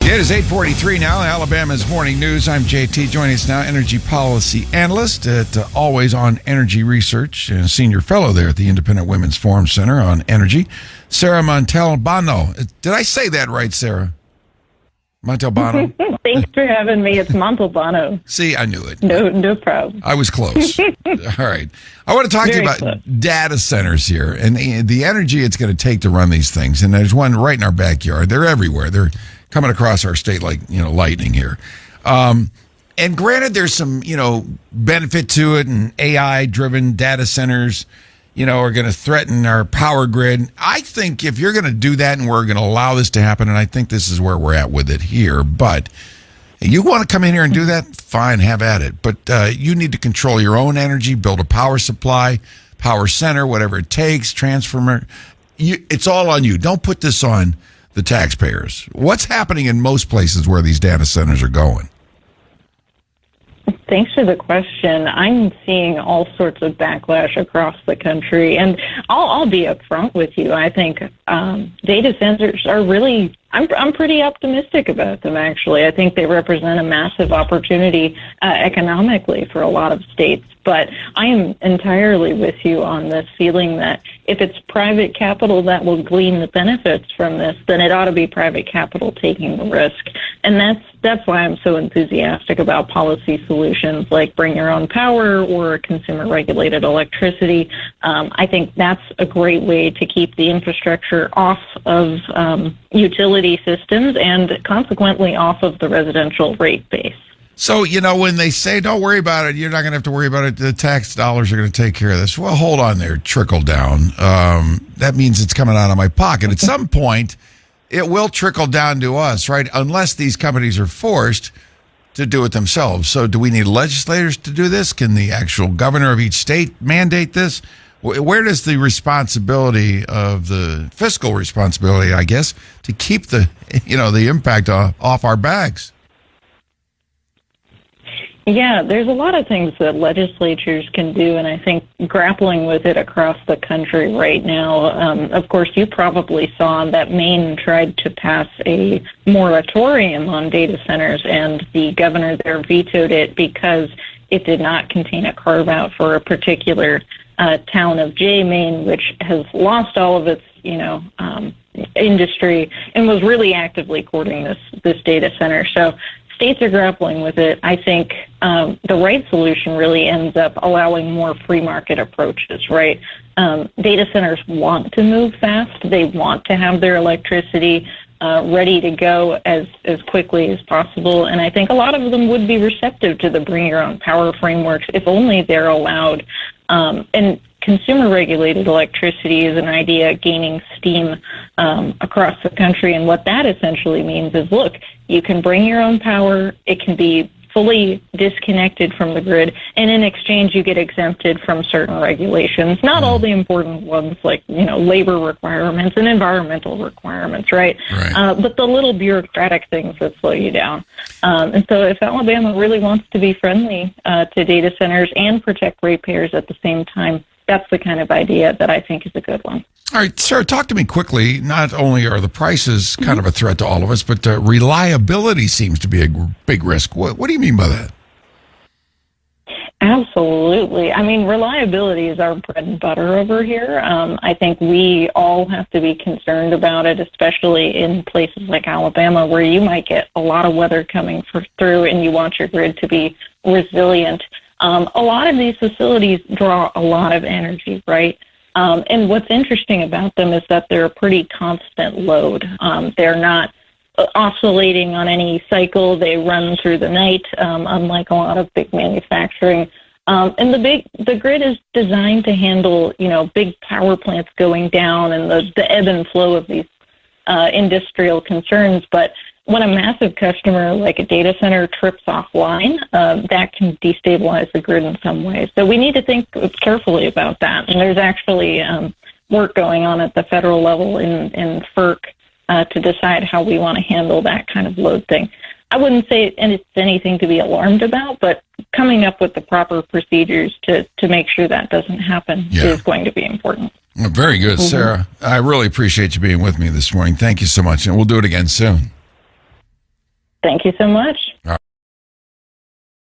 It is 8:43 now, Alabama's Morning News. I'm JT. Joining us now, Energy Policy Analyst at Always on Energy Research and Senior Fellow there at the Independent Women's Forum Center on Energy, Sarah Montalbano. Did I say that right, Sarah? Montalbano? Thanks for having me. It's Montalbano. See, I knew it. No problem. I was close. All right. I want to talk to you about data centers here and the energy it's going to take to run these things. And there's one right in our backyard. They're everywhere. They're coming across our state like, lightning here. And granted, there's some, benefit to it, and AI-driven data centers, are going to threaten our power grid. I think if you're going to do that and we're going to allow this to happen, and I think this is where we're at with it here, but you want to come in here and do that, fine, have at it. But you need to control your own energy, build a power supply, power center, whatever it takes, transformer. It's all on you. Don't put this on the taxpayers. What's happening in most places where these data centers are going? Thanks for the question. I'm seeing all sorts of backlash across the country, and I'll be upfront with you. I think data centers are really, I'm pretty optimistic about them, actually. I think they represent a massive opportunity economically for a lot of states. But I am entirely with you on this feeling that if it's private capital that will glean the benefits from this, then it ought to be private capital taking the risk. And that's why I'm so enthusiastic about policy solutions like bring your own power or consumer regulated electricity. I think that's a great way to keep the infrastructure off of utility systems and consequently off of the residential rate base. So, when they say, don't worry about it, you're not going to have to worry about it, the tax dollars are going to take care of this. Well, hold on there, trickle down. That means it's coming out of my pocket. At some point, it will trickle down to us, right? Unless these companies are forced to do it themselves. So do we need legislators to do this? Can the actual governor of each state mandate this? Where does the responsibility of the fiscal responsibility, I guess, to keep the impact off our backs? Yeah, there's a lot of things that legislatures can do, and I think grappling with it across the country right now. Of course, you probably saw that Maine tried to pass a moratorium on data centers, and the governor there vetoed it because it did not contain a carve-out for a particular town of Jay, Maine, which has lost all of its, industry and was really actively courting this data center. So states are grappling with it. I think the right solution really ends up allowing more free market approaches, right? Data centers want to move fast. They want to have their electricity ready to go as quickly as possible. And I think a lot of them would be receptive to the bring your own power frameworks if only they're allowed. And consumer regulated electricity is an idea gaining steam across the country. And what that essentially means is, look, you can bring your own power. It can be fully disconnected from the grid. And in exchange, you get exempted from certain regulations, not all the important ones like, labor requirements and environmental requirements, right? But the little bureaucratic things that slow you down. And so if Alabama really wants to be friendly to data centers and protect ratepayers at the same time, that's the kind of idea that I think is a good one. All right, Sarah, talk to me quickly. Not only are the prices kind of a threat to all of us, but reliability seems to be a big risk. What do you mean by that? Absolutely. I mean, reliability is our bread and butter over here. I think we all have to be concerned about it, especially in places like Alabama, where you might get a lot of weather coming through and you want your grid to be resilient. A lot of these facilities draw a lot of energy, right? And what's interesting about them is that they're a pretty constant load. They're not oscillating on any cycle. They run through the night, unlike a lot of big manufacturing. And the grid is designed to handle, big power plants going down and the ebb and flow of these industrial concerns. But when a massive customer like a data center trips offline, that can destabilize the grid in some ways. So we need to think carefully about that. And there's actually work going on at the federal level in FERC to decide how we want to handle that kind of load thing. I wouldn't say it's anything to be alarmed about, but coming up with the proper procedures to make sure that doesn't happen is going to be important. Very good, Sarah. I really appreciate you being with me this morning. Thank you so much, and we'll do it again soon. Thank you so much. All right.